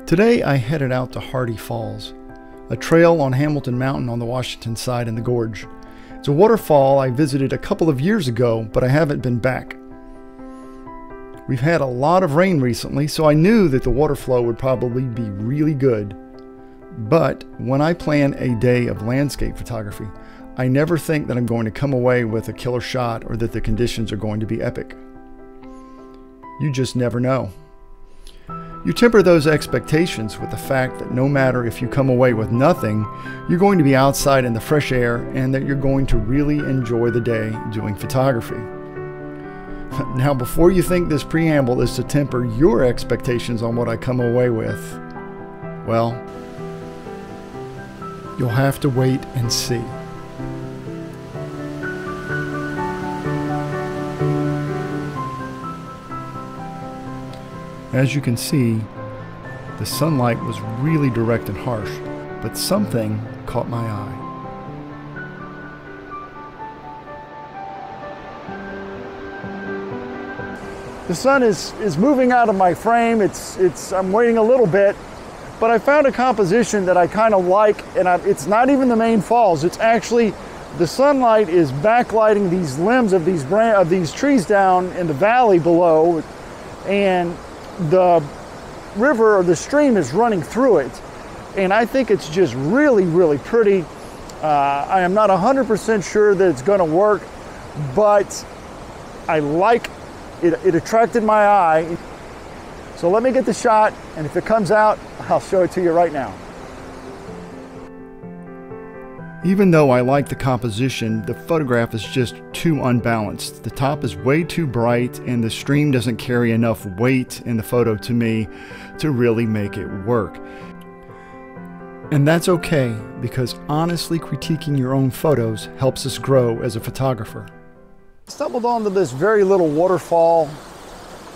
Today I headed out to Hardy Falls, a trail on Hamilton Mountain on the Washington side in the gorge. It's a waterfall I visited a couple of years ago, but I haven't been back. We've had a lot of rain recently, so I knew that the water flow would probably be really good. But when I plan a day of landscape photography, I never think that I'm going to come away with a killer shot or that the conditions are going to be epic. You just never know. You temper those expectations with the fact that no matter if you come away with nothing, you're going to be outside in the fresh air and that you're going to really enjoy the day doing photography. Now, before you think this preamble is to temper your expectations on what I come away with, well, you'll have to wait and see. As you can see, the sunlight was really direct and harsh, but something caught my eye. The sun is moving out of my frame. I'm waiting a little bit, but I found a composition that I kind of like, and it's not even the main falls. It's actually the sunlight is backlighting these limbs of these trees down in the valley below, and the river or the stream is running through it, and I think it's just really, really pretty. I am not 100% sure that it's going to work, but I like it. It attracted my eye. So let me get the shot, and if it comes out, I'll show it to you right now. Even though I like the composition, the photograph is just too unbalanced. The top is way too bright and the stream doesn't carry enough weight in the photo to me to really make it work. And that's okay, because honestly critiquing your own photos helps us grow as a photographer. I stumbled onto this very little waterfall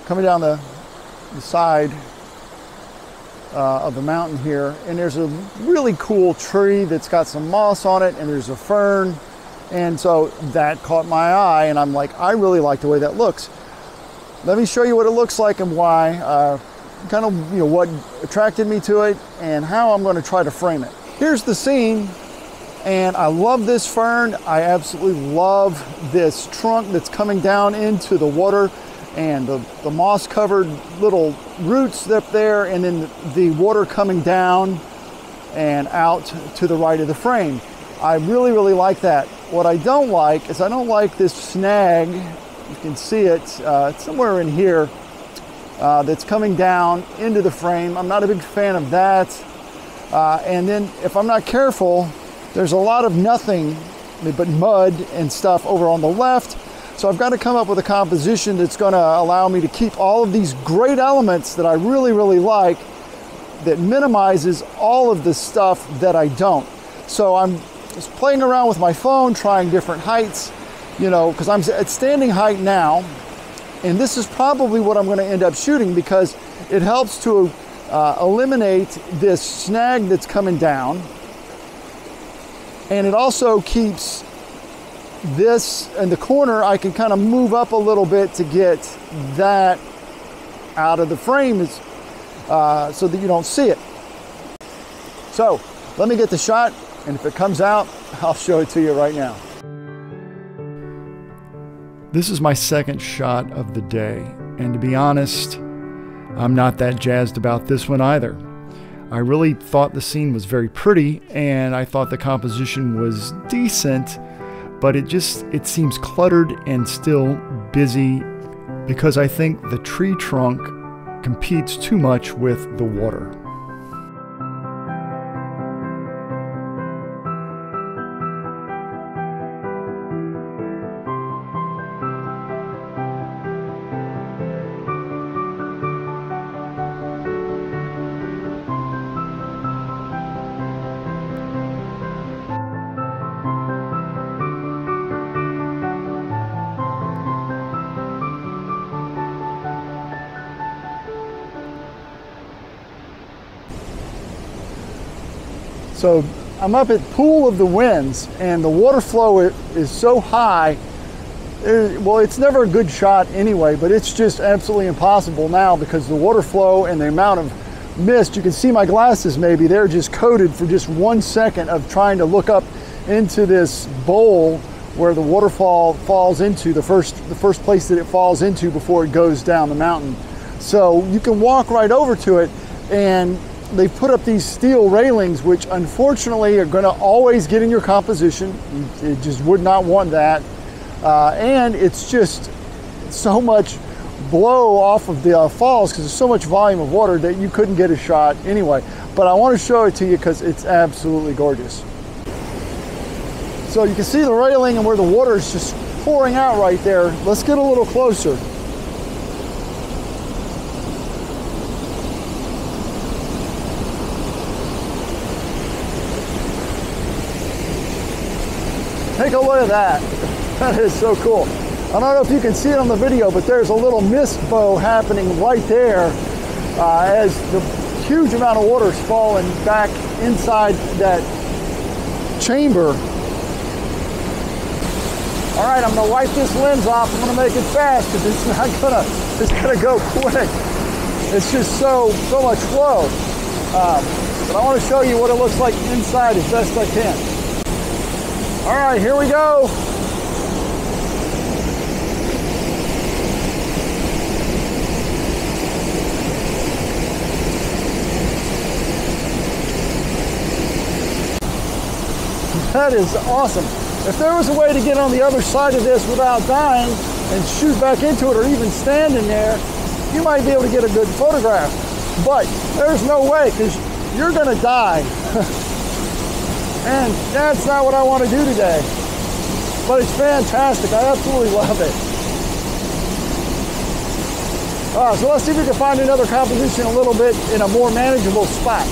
coming down the side of the mountain here, and there's a really cool tree that's got some moss on it, and there's a fern, and so that caught my eye, and I'm like, I really like the way that looks. Let me show you what it looks like and why, kind of, what attracted me to it and how I'm going to try to frame it. Here's the scene, and I love this fern. I absolutely love this trunk that's coming down into the water, and the moss-covered little roots up there, and then the water coming down and out to the right of the frame. I really, really like that. What I don't like is I don't like this snag. You can see it, it's somewhere in here, that's coming down into the frame. I'm not a big fan of that. And then if I'm not careful, there's a lot of nothing but mud and stuff over on the left. So I've got to come up with a composition that's going to allow me to keep all of these great elements that I really, really like, that minimizes all of the stuff that I don't. So I'm just playing around with my phone, trying different heights, because I'm at standing height now, and this is probably what I'm going to end up shooting because it helps to eliminate this snag that's coming down, and it also keeps this in the corner. I can kind of move up a little bit to get that out of the frame so that you don't see it. So let me get the shot, and if it comes out, I'll show it to you right now. This is my second shot of the day, and to be honest, I'm not that jazzed about this one either. I really thought the scene was very pretty, and I thought the composition was decent, but it seems cluttered and still busy because I think the tree trunk competes too much with the water. So I'm up at Pool of the Winds, and the water flow is so high. Well, it's never a good shot anyway, but it's just absolutely impossible now because the water flow and the amount of missed. You can see my glasses maybe. They're just coated for just 1 second of trying to look up into this bowl where the waterfall falls into, the first place that it falls into before it goes down the mountain. So you can walk right over to it, and they've put up these steel railings, which unfortunately are going to always get in your composition. You just would not want that. And it's just so much blow off of the falls because there's so much volume of water that you couldn't get a shot anyway. But I want to show it to you because it's absolutely gorgeous. So you can see the railing and where the water is just pouring out right there. Let's get a little closer. Take a look at that. That is so cool. I don't know if you can see it on the video, but there's a little mist bow happening right there as the huge amount of water is falling back inside that chamber. All right, I'm gonna wipe this lens off. I'm gonna make it fast because it's gonna go quick. It's just so much flow. But I want to show you what it looks like inside as best I can. All right, here we go. That is awesome. If there was a way to get on the other side of this without dying and shoot back into it or even standing there, you might be able to get a good photograph. But there's no way because you're going to die. And that's not what I want to do today. But it's fantastic. I absolutely love it. So let's see if we can find another composition a little bit in a more manageable spot.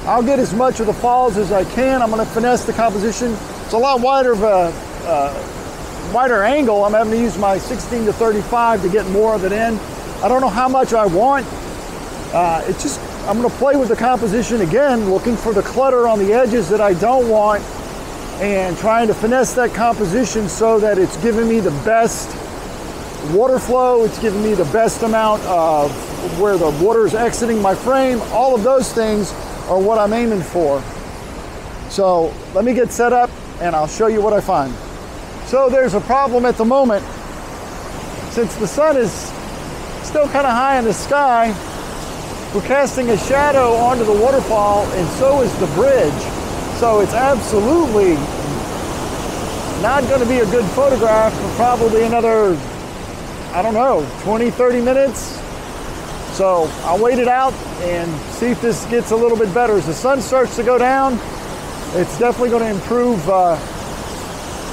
I'll get as much of the falls as I can. I'm going to finesse the composition. It's a lot wider of a wider angle. I'm having to use my 16 to 35 to get more of it in. I don't know how much I want. I'm going to play with the composition again, looking for the clutter on the edges that I don't want, and trying to finesse that composition so that it's giving me the best water flow. It's giving me the best amount of where the water is exiting my frame. All of those things are what I'm aiming for. So let me get set up and I'll show you what I find. So there's a problem at the moment. Since the sun is still kind of high in the sky, we're casting a shadow onto the waterfall, and so is the bridge. So it's absolutely not going to be a good photograph for probably another, I don't know, 20, 30 minutes. So I'll wait it out and see if this gets a little bit better. As the sun starts to go down, it's definitely going to improve or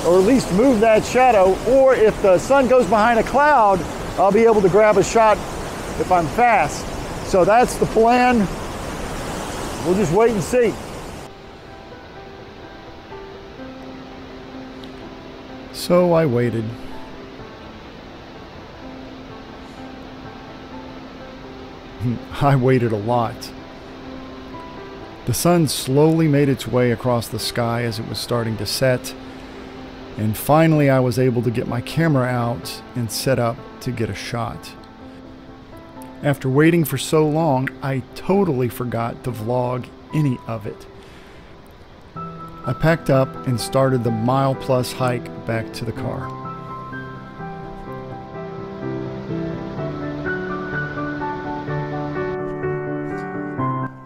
at least move that shadow. Or if the sun goes behind a cloud, I'll be able to grab a shot if I'm fast. So that's the plan. We'll just wait and see. So I waited. I waited a lot. The sun slowly made its way across the sky as it was starting to set, and finally I was able to get my camera out and set up to get a shot. After waiting for so long, I totally forgot to vlog any of it. I packed up and started the mile-plus hike back to the car.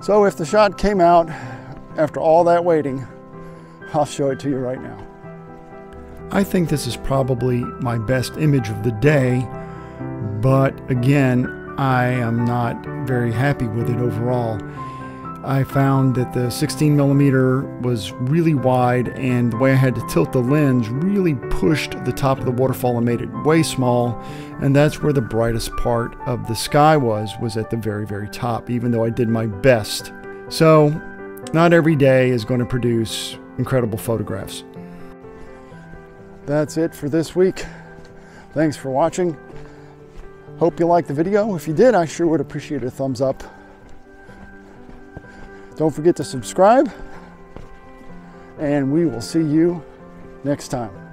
So if the shot came out after all that waiting, I'll show it to you right now. I think this is probably my best image of the day, but again, I am not very happy with it overall. I found that the 16mm was really wide, and the way I had to tilt the lens really pushed the top of the waterfall and made it way small, and that's where the brightest part of the sky was at the very, very top, even though I did my best. So, not every day is going to produce incredible photographs. That's it for this week. Thanks for watching. Hope you liked the video. If you did, I sure would appreciate a thumbs up. Don't forget to subscribe, and we will see you next time.